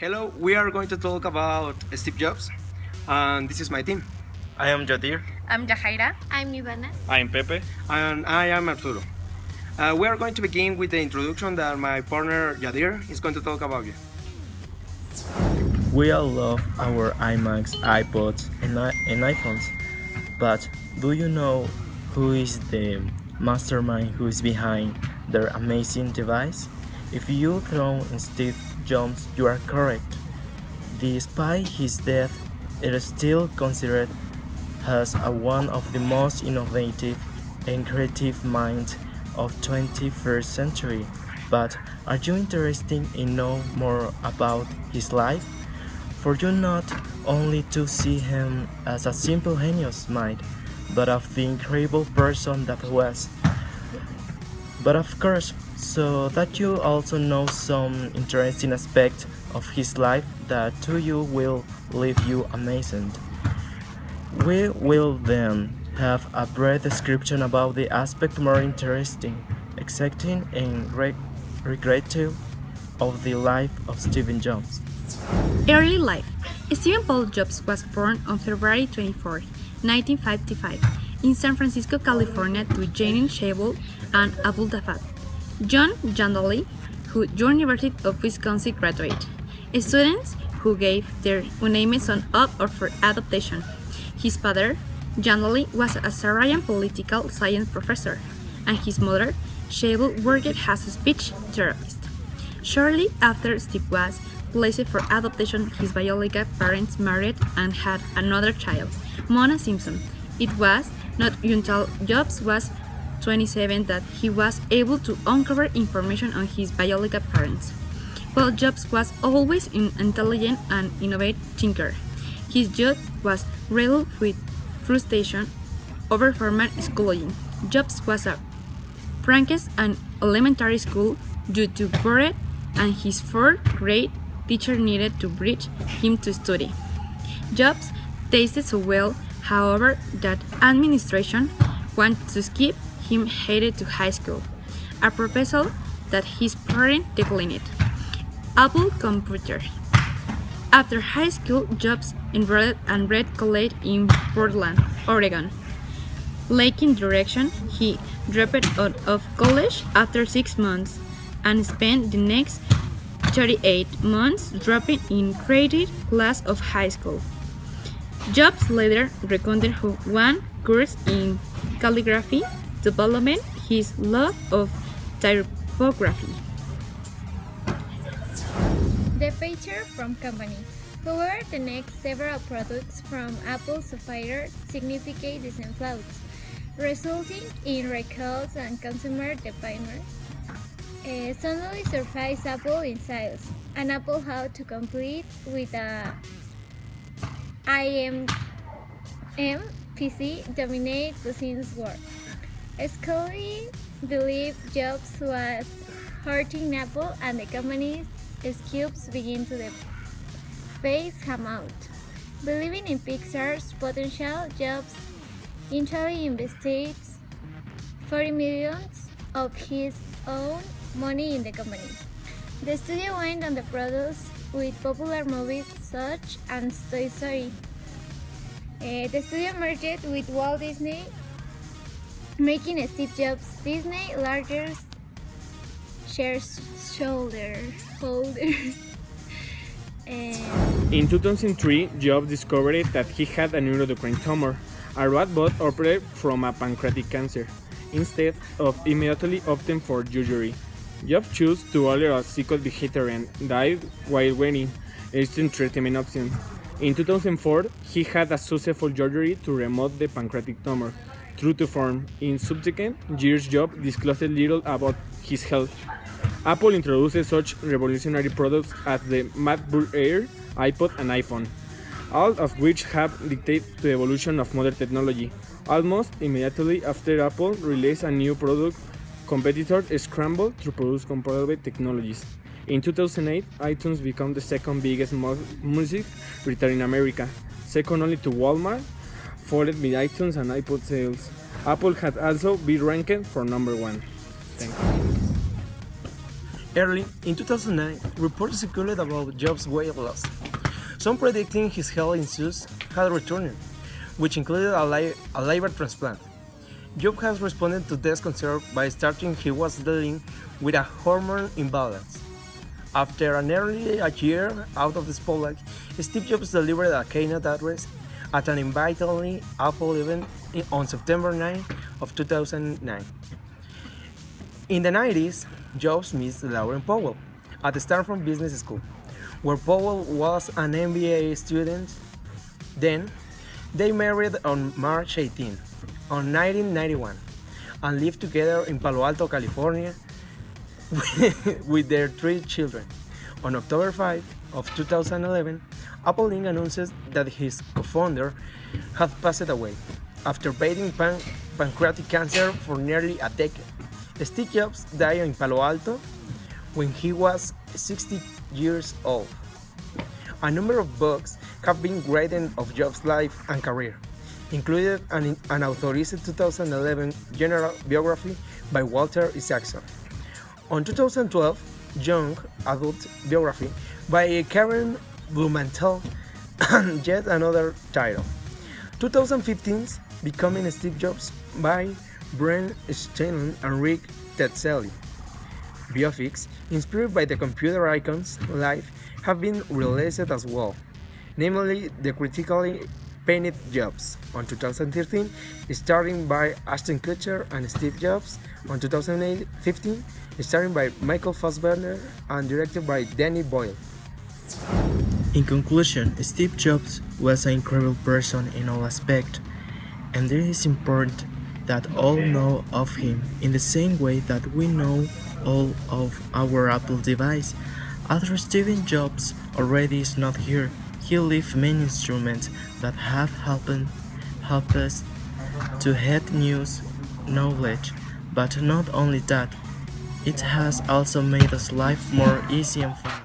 Hello, we are going to talk about Steve Jobs, and this is my team. I am Jadir. I'm Jahaira. I'm Ivana. I'm Pepe. And I am Arturo. We are going to begin with the introduction that my partner Yadir is going to talk about you. We all love our iMacs, iPods, and iPhones. But do you know who is the mastermind who is behind their amazing device? If you throw Steve Jobs, you are correct. Despite his death, it is still considered as one of the most innovative and creative minds of 21st century. But are you interested in know more about his life? For you not only to see him as a simple genius mind, but of the incredible person that was. But of course, so that you also know some interesting aspect of his life that to you will leave you amazed. We will then have a brief description about the aspect more interesting, exciting, and regretful of the life of Stephen Jobs. Early life. Stephen Paul Jobs was born on February 24, 1955, in San Francisco, California, to Janine Shabel and Abdul Dafat. John Jandali, who University of Wisconsin graduate. Students who gave their unnamed son up for adoption. His father, Jandali, was a Syrian political science professor, and his mother, Shabel, worked as a speech therapist. Shortly after Steve was placed for adoption, his biological parents married and had another child, Mona Simpson. It was not until Jobs was 27 that he was able to uncover information on his biological parents. While Jobs was always an intelligent and innovative thinker, his youth was riddled with frustration over formal schooling. Jobs was a frankest and elementary school due to bored, and his fourth grade teacher needed to bridge him to study. Jobs tasted so well, however, that administration wanted to skip him headed to high school, a proposal that his parents declined. Apple Computer. After high school, Jobs enrolled at Red College in Portland, Oregon. Lacking direction, he dropped out of college after 6 months and spent the next 38 months dropping in creative class of high school. Jobs later recounted one course in calligraphy, developing his love of typography. Departure from company. However, the next several products from Apple suffered significant disinflows, resulting in recalls and consumer disappointment. Suddenly surprised Apple in sales, and Apple had to compete with a IMM PC dominate business world. Scully believed Jobs was hurting Apple, and the company's scopes began to phase him out. Believing in Pixar's potential, Jobs initially invested 40 millions of his own money in the company. The studio went on to produce with popular movies such as Toy Story. The studio merged with Walt Disney, making Steve Jobs Disney's largest shareholder. In 2003, Jobs discovered that he had a neuroendocrine tumor, a rat bot operated from a pancreatic cancer. Instead of immediately opting for surgery, Jobs chose to order a second vegetarian diet while waiting extreme treatment options. In 2004, he had a successful surgery to remove the pancreatic tumor. True to form, in subsequent years, Jobs disclosed little about his health. Apple introduced such revolutionary products as the MacBook Air, iPod, and iPhone, all of which have dictated the evolution of modern technology. Almost immediately after Apple released a new product, competitors scrambled to produce comparable technologies. In 2008, iTunes became the second biggest music retailer in America, second only to Walmart, followed by iTunes and iPod sales. Apple had also been ranked for number one. Thank you. Early in 2009, reports circulated about Jobs' weight loss. Some predicting his health issues had returned, which included a liver transplant. Jobs has responded to this concern by stating he was dealing with a hormone imbalance. After nearly a year out of the spotlight, Steve Jobs delivered a keynote address at an invited Apple event on September 9 of 2009. In the 90s, Jobs met Lauren Powell at the Stanford Business School, where Powell was an MBA student. Then, they married on March 18, 1991, and lived together in Palo Alto, California, with their 3 children. On October 5 of 2011, Apple Inc. announces that his co-founder had passed away after battling pancreatic cancer for nearly a decade. Steve Jobs died in Palo Alto when he was 60 years old. A number of books have been written of Jobs' life and career, including an authorized 2011 general biography by Walter Isaacson. On 2012, young adult biography by Karen Blumenthal, and yet another title. 2015's Becoming Steve Jobs by Brent Steinle and Rick Tetzelli. Biopics inspired by the computer icon's life have been released as well, namely the critically panned Jobs on 2013, starring by Ashton Kutcher and Steve Jobs on 2015, starring by Michael Fassbender and directed by Danny Boyle. In conclusion, Steve Jobs was an incredible person in all aspects, and it is important that all know of him in the same way that we know all of our Apple device. Although Steve Jobs already is not here, he left many instruments that have helped us to get news, knowledge, but not only that, it has also made us life more easy and fun.